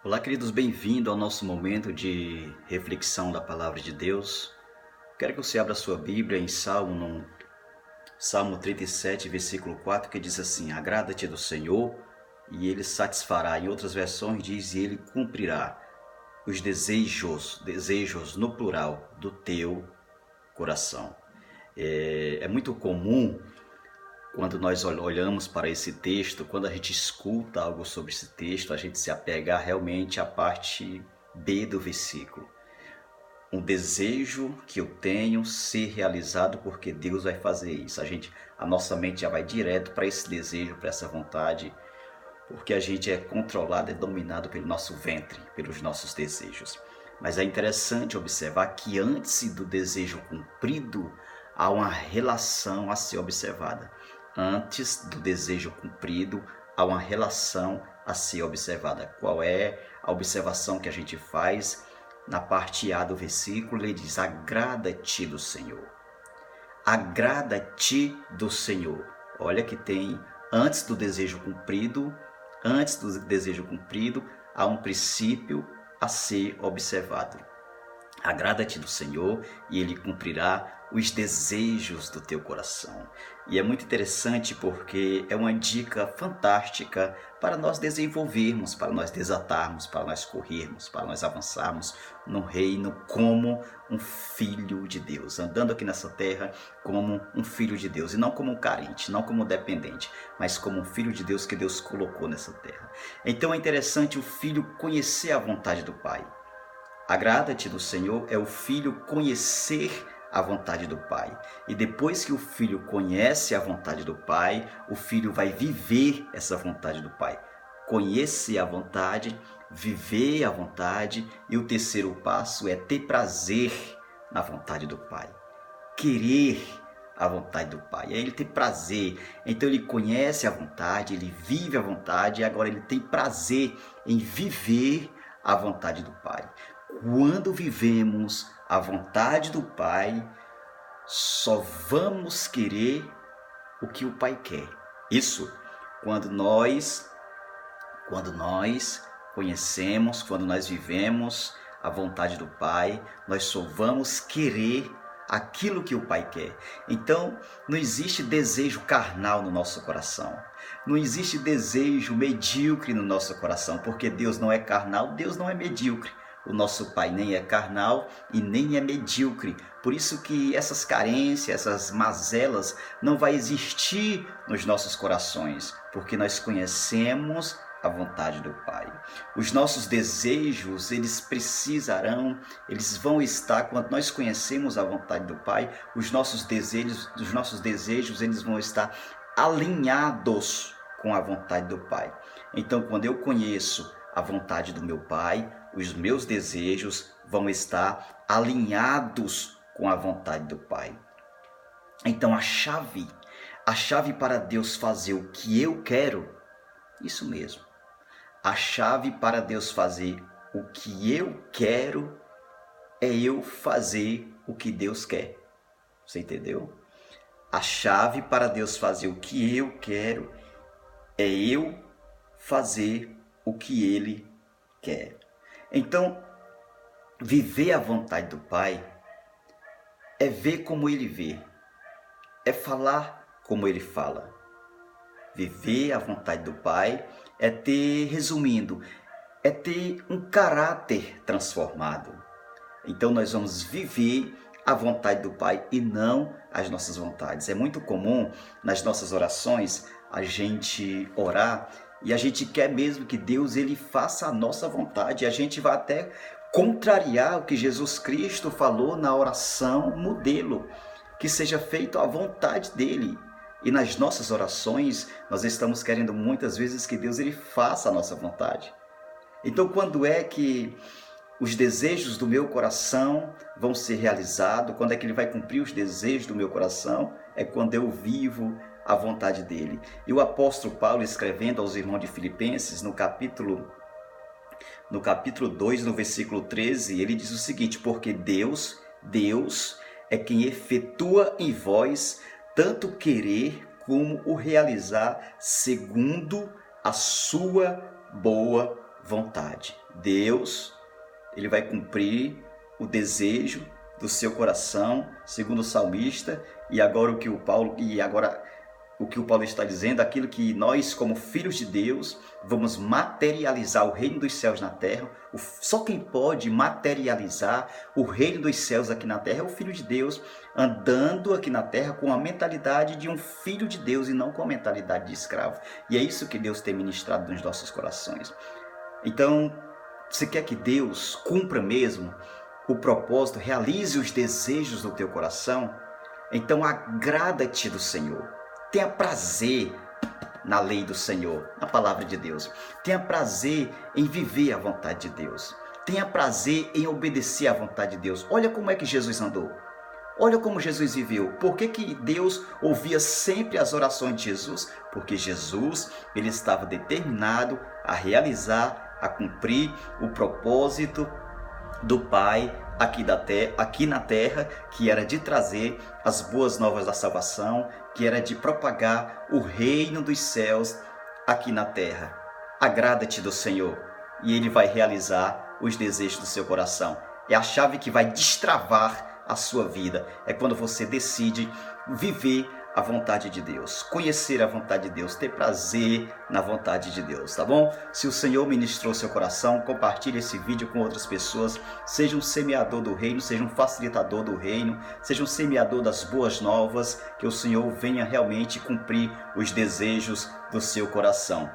Olá, queridos, bem-vindo ao nosso momento de reflexão da Palavra de Deus. Quero que você abra sua Bíblia em Salmo 37, versículo 4, que diz assim: Agrada-te do Senhor, e Ele satisfará. Em outras versões diz: e Ele cumprirá os desejos no plural, do teu coração. É muito comum quando nós olhamos para esse texto, quando a gente escuta algo sobre esse texto, a gente se apegar realmente à parte B do versículo. Um desejo que eu tenho ser realizado porque Deus vai fazer isso. A nossa mente já vai direto para esse desejo, para essa vontade, porque a gente é controlado e dominado pelo nosso ventre, pelos nossos desejos. Mas é interessante observar que antes do desejo cumprido, há uma relação a ser observada. Antes do desejo cumprido, há uma relação a ser observada. Qual é a observação que a gente faz? Na parte A do versículo, ele diz: agrada-te do Senhor. Agrada-te do Senhor. Olha que tem antes do desejo cumprido, há um princípio a ser observado. Agrada-te do Senhor e Ele cumprirá os desejos do teu coração. E é muito interessante porque é uma dica fantástica para nós desenvolvermos, para nós desatarmos, para nós corrermos, para nós avançarmos no reino como um filho de Deus, andando aqui nessa terra como um filho de Deus, e não como um carente, não como um dependente, mas como um filho de Deus que Deus colocou nessa terra. Então é interessante o filho conhecer a vontade do Pai. Agrada-te do Senhor é o filho conhecer a vontade do Pai. E depois que o filho conhece a vontade do Pai, o filho vai viver essa vontade do Pai. Conhecer a vontade, viver a vontade, e o terceiro passo é ter prazer na vontade do Pai. Querer a vontade do Pai. Aí ele tem prazer. Então ele conhece a vontade, ele vive a vontade, e agora ele tem prazer em viver a vontade do Pai. Quando vivemos a vontade do Pai, só vamos querer o que o Pai quer. Isso quando nós conhecemos, quando nós vivemos a vontade do Pai, nós só vamos querer aquilo que o Pai quer. Então, não existe desejo carnal no nosso coração. Não existe desejo medíocre no nosso coração, porque Deus não é carnal, Deus não é medíocre. O nosso Pai nem é carnal e nem é medíocre. Por isso que essas carências, essas mazelas não vai existir nos nossos corações, porque nós conhecemos a vontade do Pai. Os nossos desejos, eles vão estar, quando nós conhecemos a vontade do Pai, os nossos desejos, eles vão estar alinhados com a vontade do Pai. Então, quando eu conheço a vontade do meu Pai, os meus desejos vão estar alinhados com a vontade do Pai. Então, a chave para Deus fazer o que eu quero, isso mesmo. A chave para Deus fazer o que eu quero é eu fazer o que Deus quer. Você entendeu? A chave para Deus fazer o que eu quero é eu fazer o que Ele quer. Então, viver a vontade do Pai é ver como Ele vê, é falar como Ele fala. Viver a vontade do Pai é ter, resumindo, é ter um caráter transformado. Então nós vamos viver a vontade do Pai e não as nossas vontades. É muito comum nas nossas orações a gente orar e a gente quer mesmo que Deus ele faça a nossa vontade. A gente vai até contrariar o que Jesus Cristo falou na oração modelo, que seja feito a vontade dele. E nas nossas orações, nós estamos querendo muitas vezes que Deus ele faça a nossa vontade. Então, quando é que os desejos do meu coração vão ser realizados? Quando é que Ele vai cumprir os desejos do meu coração? É quando eu vivo a vontade dEle. E o apóstolo Paulo, escrevendo aos irmãos de Filipenses, no capítulo 2, no versículo 13, ele diz o seguinte: porque Deus é quem efetua em vós tanto querer como o realizar segundo a sua boa vontade. Deus, ele vai cumprir o desejo do seu coração, segundo o salmista, e agora o que o Paulo está dizendo, aquilo que nós, como filhos de Deus, vamos materializar o reino dos céus na terra. Só quem pode materializar o reino dos céus aqui na terra é o Filho de Deus, andando aqui na terra com a mentalidade de um filho de Deus e não com a mentalidade de escravo. E é isso que Deus tem ministrado nos nossos corações. Então, você quer que Deus cumpra mesmo o propósito, realize os desejos do teu coração? Então agrada-te do Senhor. Tenha prazer na lei do Senhor, na palavra de Deus. Tenha prazer em viver a vontade de Deus. Tenha prazer em obedecer à vontade de Deus. Olha como é que Jesus andou. Olha como Jesus viveu. Por que Deus ouvia sempre as orações de Jesus? Porque Jesus, ele estava determinado a realizar, a cumprir o propósito do Pai aqui na terra, que era de trazer as boas novas da salvação, que era de propagar o reino dos céus aqui na terra. Agrada-te do Senhor e Ele vai realizar os desejos do seu coração. É a chave que vai destravar a sua vida. É quando você decide viver a vontade de Deus, conhecer a vontade de Deus, ter prazer na vontade de Deus, tá bom? Se o Senhor ministrou seu coração, compartilhe esse vídeo com outras pessoas, seja um semeador do reino, seja um facilitador do reino, seja um semeador das boas novas, que o Senhor venha realmente cumprir os desejos do seu coração.